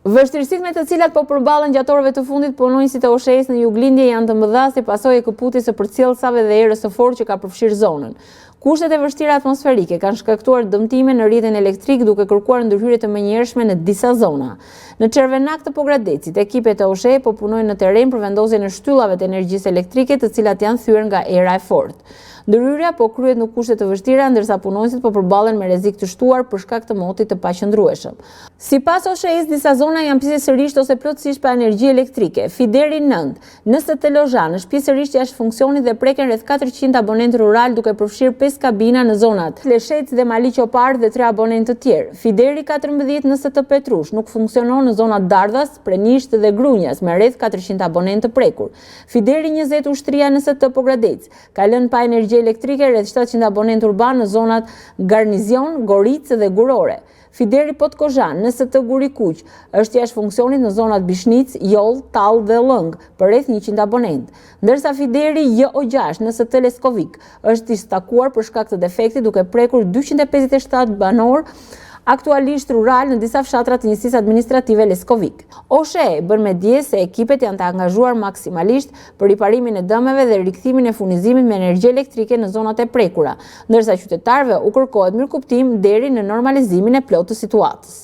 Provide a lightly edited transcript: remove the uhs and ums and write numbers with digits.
Vështirësitë me të cilat po përballen gjatë orëve të fundit punonjësit e OSHE-s në Juglindje janë të mëdha si pasojë e këputjes së përcjellsave dhe erës së fortë që ka përfshirë zonën. Kushtet e vështira atmosferike kanë shkaktuar dëmtime në rrjetin elektrik duke kërkuar ndërhyrje të menjëhershme në disa zona. Në Çervenak të Pogradecit, ekipet e OSHE po punojnë në terren për vendosjen e shtyllave të energjisë elektrike, të cilat janë thyer nga era e fortë. Ndërhyrja po kryhet në kushte të vështira, ndërsa punonjësit po përballen me rrezik të shtuar për shkak të motit të paqëndrueshëm. Sipas OSHE-s, disa zona janë pjesërisht ose plotësisht pa energji elektrike. Fideri 9, NST Lozhan është pjesërisht jashtë funksionit dhe preken rreth 400 abonentë rural, duke përfshirë 5 kabina në zonat Leshec dhe Mali Qopar dhe 3 abonentë të tjerë. Fideri 14 NST Petrush nuk funksionon në zonat Dardhas, Prenisht dhe Grunjas me rreth 400 abonentë të prekur. Fideri 20 Ushtria NST Pogradec ka lënë pa energji elektrike rreth 700 abonentë urban në zonat Garnizion, Goricë dhe Gurore. Fideri Potkozhan, NST Gurikuq, është jashtë funksionit në zonat Bishnic, Joll, Tall dhe Lëng për rreth 100 abonentë, ndërsa Fideri JO6, NST Leskovik, është i stakuar për shkak të defektit duke prekur 257 banor aktualisht rural në disa fshatra të njësisë administrative Leskovik. OSHE bën me dje se ekipet janë të angazhuar maksimalisht për riparimin e dëmeve dhe rikthimin e furnizimit me energji elektrike në zonat e prekura, ndërsa qytetarëve u kërkohet mirëkuptim deri në normalizimin e plotë të situatës.